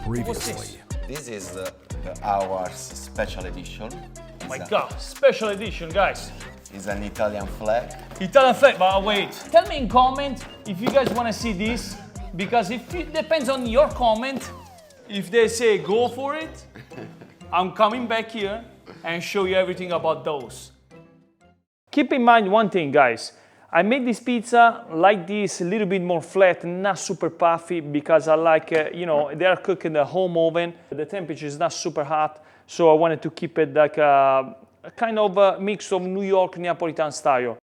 Previously. This is our special edition. Oh my God, special edition, guys. It's an Italian flag. Italian flag, but wait. Tell me in comment if you guys want to see this, because if it depends on your comment, if they say go for it, I'm coming back here and show you everything about those. Keep in mind one thing, guys. I made this pizza like this, a little bit more flat, not super puffy, because I like, they are cooked in the home oven. The temperature is not super hot, so I wanted to keep it like a kind of a mix of New York Neapolitan style.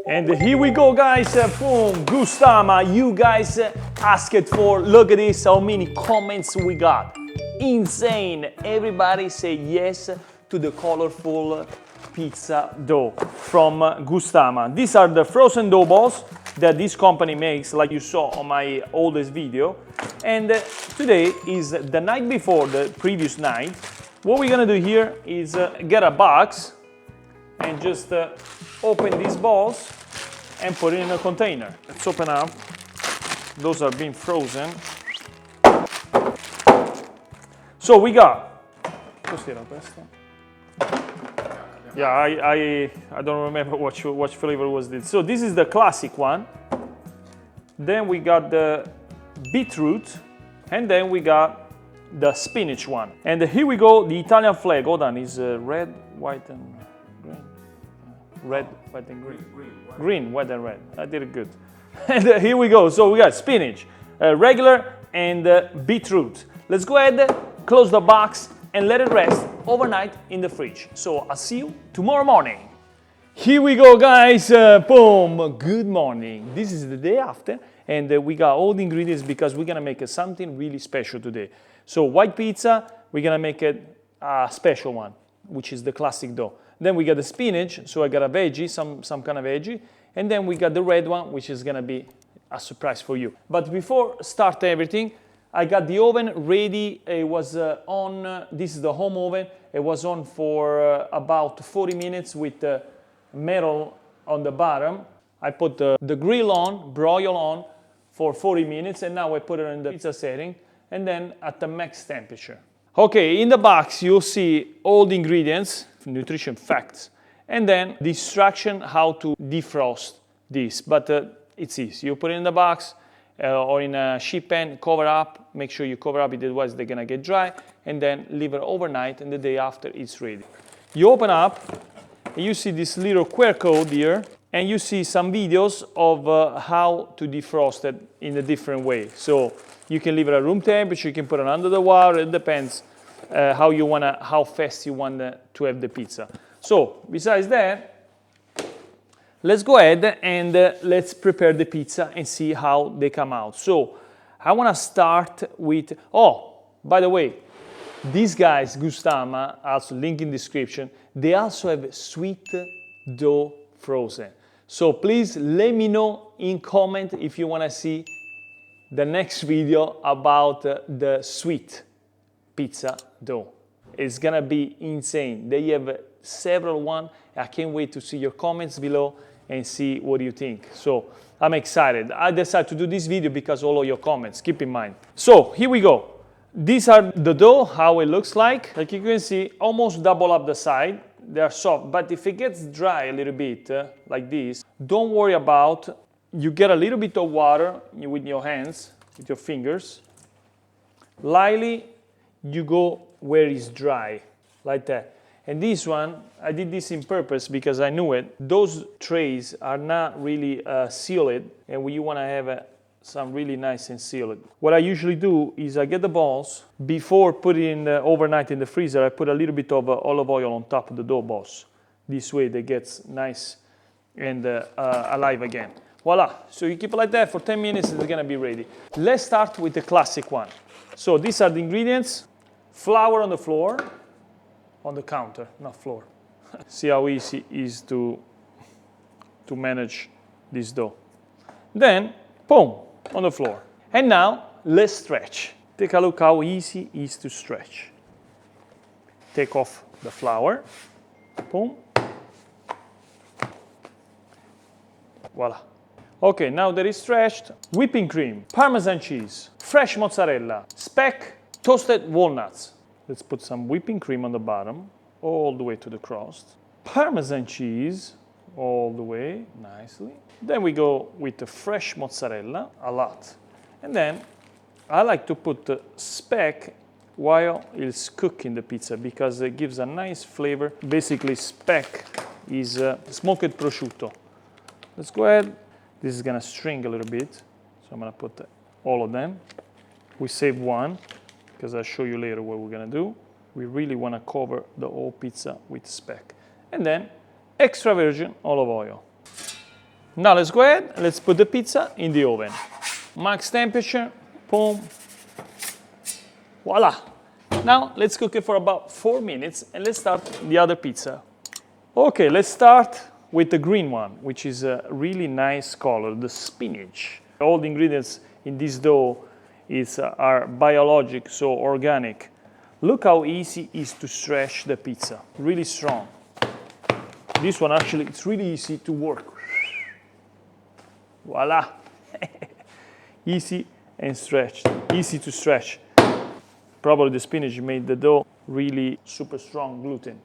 And here we go, guys. Boom, Gustama, you guys asked for. Look at this, how many comments we got. Insane. Everybody say yes to the colorful pizza dough from Gustama. These are the frozen dough balls that this company makes, like you saw on my oldest video. And today is the night before the previous night. What we're gonna do here is get a box and just open these balls and put it in a container. Let's open up. Those are being frozen. So we got. Cos'era questo? Yeah, I don't remember what flavor was this. So this is the classic one. Then we got the beetroot, and then we got the spinach one. And here we go, the Italian flag. Hold on, is red, white, and green. Red, white, and green. Green, white, and red. I did it good. And here we go. So we got spinach, regular, and beetroot. Let's go ahead, close the box, and let it rest overnight in the fridge. So I'll see you tomorrow morning. Here we go, guys. Boom. Good morning. This is the day after, and we got all the ingredients because we're gonna make something really special today. So white pizza, we're gonna make it a special one, which is the classic dough. Then we got the spinach, so I got a veggie, some kind of veggie, and then we got the red one, which is gonna be a surprise for you. But before start everything, I got the oven ready. It was on, this is the home oven. It was on for about 40 minutes with the metal on the bottom. I put the grill on, broil on for 40 minutes, and now I put it in the pizza setting, and then at the max temperature. Okay, in the box you'll see all the ingredients, nutrition facts, and then the instruction how to defrost this. But it's easy. You put it in the box, or in a sheet pan, cover up, make sure you cover up, otherwise they're gonna get dry, and then leave it overnight, and the day after it's ready. You open up, and you see this little QR code here, and you see some videos of how to defrost it in a different way. So you can leave it at room temperature, you can put it under the water, it depends how fast you want to have the pizza. So besides that, let's go ahead and let's prepare the pizza and see how they come out. So I want to start with, by the way, these guys, Gustama, also link in description, they also have sweet dough frozen. So please let me know in comment if you want to see the next video about the sweet pizza dough. It's gonna be insane. They have several ones. I can't wait to see your comments below and see what you think. So I'm excited. I decided to do this video because all of your comments, keep in mind. So here we go. These are the dough, how it looks like. Like you can see, almost double up the side. They are soft, but if it gets dry a little bit, like this, don't worry about. You get a little bit of water with your hands, with your fingers. Lightly, you go where it's dry, like that. And this one, I did this in purpose because I knew it. Those trays are not really sealed, and you want to have some really nice and sealed. What I usually do is I get the balls. Before putting it overnight in the freezer, I put a little bit of olive oil on top of the dough balls. This way they get nice and alive again. Voila, so you keep it like that for 10 minutes, it's gonna be ready. Let's start with the classic one. So these are the ingredients. Flour on the floor. On the counter, not floor. See how easy it is to manage this dough. Then, boom, on the floor. And now, let's stretch. Take a look how easy it is to stretch. Take off the flour. Boom. Voila. Okay, now that it's stretched, whipping cream, Parmesan cheese, fresh mozzarella, speck, toasted walnuts. Let's put some whipping cream on the bottom, all the way to the crust. Parmesan cheese, all the way, nicely. Then we go with the fresh mozzarella, a lot. And then I like to put the speck while it's cooking the pizza because it gives a nice flavor. Basically, speck is smoked prosciutto. Let's go ahead. This is gonna string a little bit, so I'm gonna put all of them. We save one because I'll show you later what we're gonna do. We really wanna cover the whole pizza with speck. And then extra virgin olive oil. Now let's go ahead, let's put the pizza in the oven. Max temperature, boom, voila. Now let's cook it for about 4 minutes and let's start the other pizza. Okay, let's start with the green one, which is a really nice color, the spinach. All the ingredients in this dough are biologic, so organic. Look how easy it is to stretch the pizza, really strong. This one actually, it's really easy to work. Voila. Easy and stretched, easy to stretch. Probably the spinach made the dough really super strong gluten.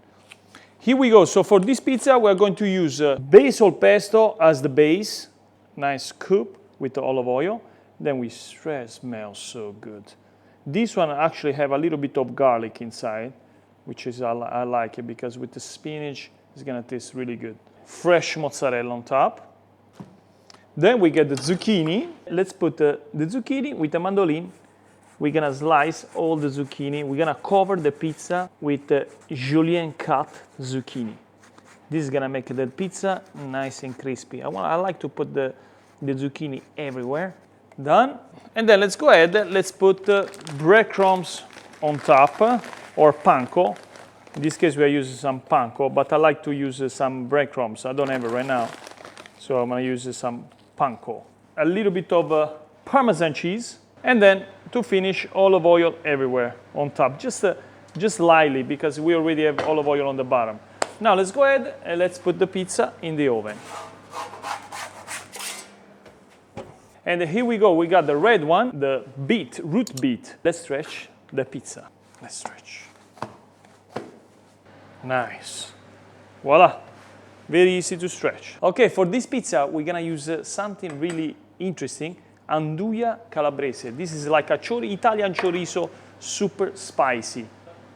Here we go. So for this pizza, we're going to use basil pesto as the base. Nice scoop with the olive oil. Then we stretch, smells so good. This one actually have a little bit of garlic inside, which is I like it because with the spinach, it's gonna taste really good. Fresh mozzarella on top. Then we get the zucchini. Let's put the zucchini with the mandolin. We're gonna slice all the zucchini. We're gonna cover the pizza with the julienne cut zucchini. This is gonna make the pizza nice and crispy. I like to put the zucchini everywhere. Done. And then let's go ahead, let's put breadcrumbs on top, or panko. In this case, we are using some panko, but I like to use some breadcrumbs. I don't have it right now, so I'm gonna use some panko. A little bit of Parmesan cheese, and then to finish, olive oil everywhere on top, just lightly, because we already have olive oil on the bottom. Now let's go ahead and let's put the pizza in the oven. And here we go, we got the red one, the root beet. Let's stretch the pizza. Let's stretch. Nice. Voila. Very easy to stretch. Okay, for this pizza, we're gonna use something really interesting. Anduja calabrese. This is like a Italian chorizo, super spicy.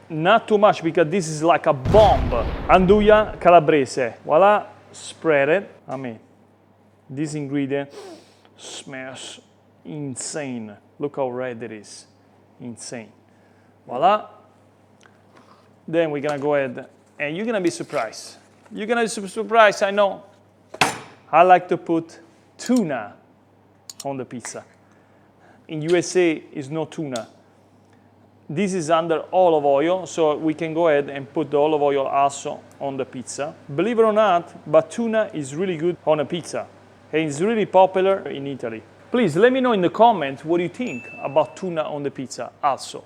Not too much because this is like a bomb. Anduja calabrese. Voila, spread it. I mean, this ingredient smells insane. Look how red it is. Insane. Voila. Then we're gonna go ahead and you're gonna be surprised. You're gonna be surprised, I know. I like to put tuna on the pizza. In USA, is no tuna. This is under olive oil, so we can go ahead and put the olive oil also on the pizza. Believe it or not, but tuna is really good on a pizza. And it's really popular in Italy. Please let me know in the comments what you think about tuna on the pizza also.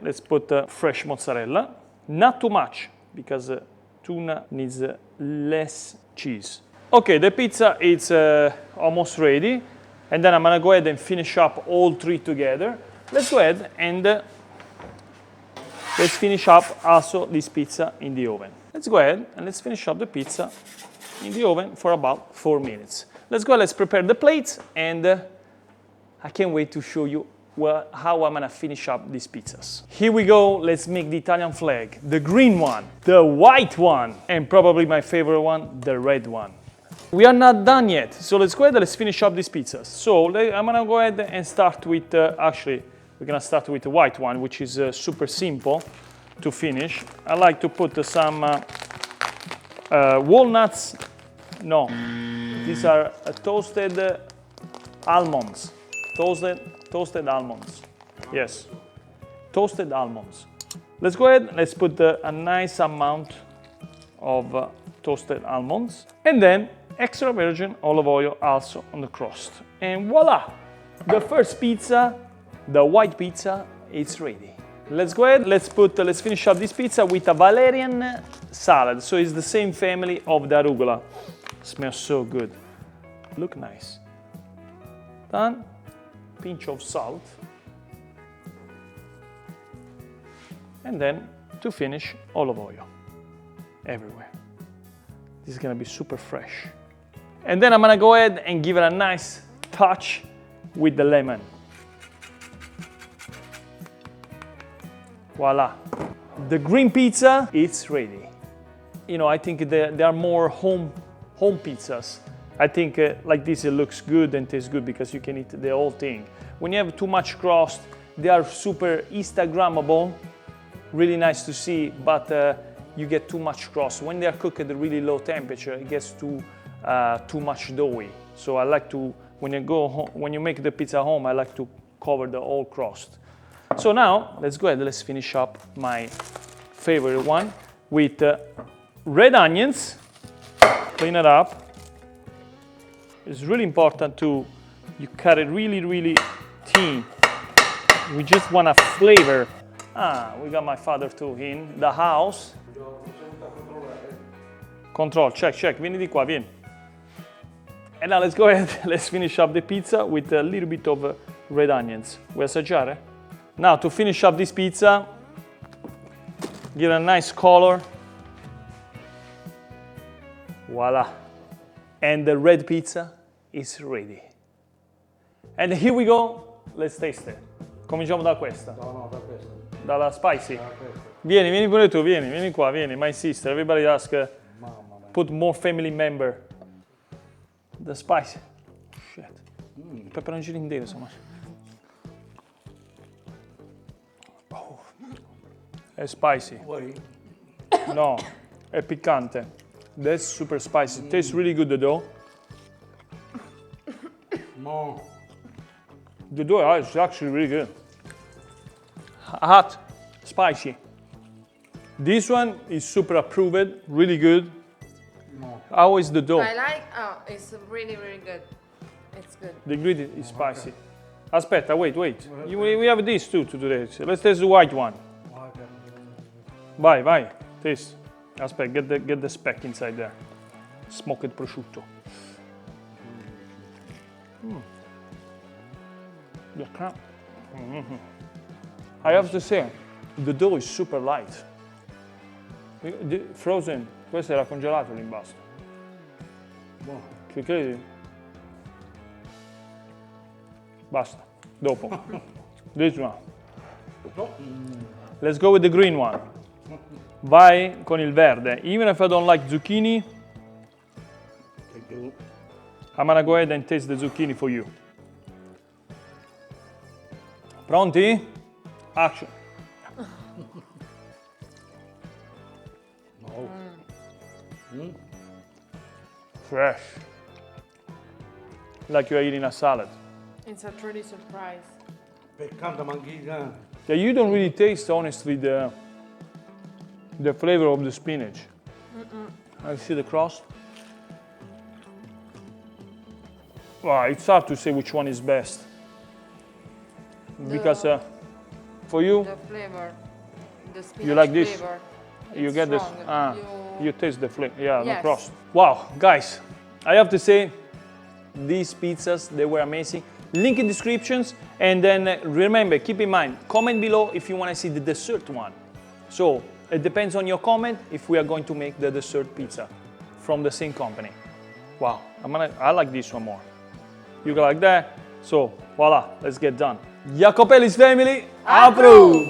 Let's put fresh mozzarella. Not too much, because tuna needs less cheese. Okay, the pizza is almost ready. And then I'm gonna go ahead and finish up all three together. Let's go ahead and let's finish up also this pizza in the oven. Let's go ahead and let's finish up the pizza in the oven for about 4 minutes. Let's go, let's prepare the plates, and I can't wait to show you how I'm gonna finish up these pizzas. Here we go, let's make the Italian flag. The green one, the white one, and probably my favorite one, the red one. We are not done yet, so let's go ahead and let's finish up these pizzas. So I'm gonna go ahead and start with, actually, we're gonna start with the white one, which is super simple to finish. I like to put some walnuts. No, these are toasted almonds. Toasted almonds. Yes, toasted almonds. Let's go ahead, let's put a nice amount of toasted almonds. And then extra virgin olive oil also on the crust. And voila! The first pizza, the white pizza, it's ready. Let's go ahead, let's finish up this pizza with a Valerian salad. So it's the same family of the arugula. Smells so good. Look nice. Done. Pinch of salt. And then, to finish, olive oil everywhere. This is gonna be super fresh. And then I'm gonna go ahead and give it a nice touch with the lemon. Voila. The green pizza, it's ready. You know, I think there are more home pizzas. I think like this, it looks good and tastes good because you can eat the whole thing. When you have too much crust, they are super Instagrammable, really nice to see, but you get too much crust. When they are cooked at a really low temperature, it gets too much doughy. So I like to, when you make the pizza home, I like to cover the whole crust. So now, let's go ahead, let's finish up my favorite one with red onions. Clean it up. It's really important you cut it really, really thin. We just want a flavor. Ah, we got my father too in the house. Control, check, vieni di qua, vieni. And now let's go ahead, let's finish up the pizza with a little bit of red onions. Vuoi assaggiare? Now to finish up this pizza, give it a nice color. Voila. And the red pizza is ready. And here we go, let's taste it. Cominciamo da questa. No, da questa. Dalla spicy. Da questa. Vieni pure tu, vieni qua, vieni. My sister, everybody ask, Mamma mia. put more family member. The spicy. Shit. Peperoncino intero, insomma. Oh. È spicy. Vuoi? No, è piccante. That's super spicy. Tastes really good, the dough. No. The dough is actually really good. Hot, spicy. This one is super approved, really good. No. How is the dough? I like, it's really, really good. It's good. The ingredient is spicy. Aspetta, wait. We have this too to do this. Let's taste the white one. Vai, taste. Aspetta, get the speck inside there. Smoked prosciutto. The crap. I have to say, the dough is super light. Frozen, questo era congelato l'imbasto. Buono. Che credi? Basta, dopo. This one. No. Let's go with the green one. Vai con il verde. Even if I don't like zucchini, Thank you. I'm gonna go ahead and taste the zucchini for you. Pronti? Action. No. Fresh. Like you are eating a salad. It's a truly surprise. Peccante manchina. Yeah, you don't really taste, honestly, the flavor of the spinach. I see the crust. Wow, it's hard to say which one is best. Because for you, The flavor, the spinach You like this? flavor, you it's get this. strong. You taste the flavor. Yeah, the Yes. crust. Wow, guys, I have to say, these pizzas, they were amazing. Link in descriptions, and then remember, keep in mind, comment below if you want to see the dessert one. So it depends on your comment if we are going to make the dessert pizza from the same company. Wow, I like this one more. You go like that. So voila, let's get done. Iacopelli's family, approve!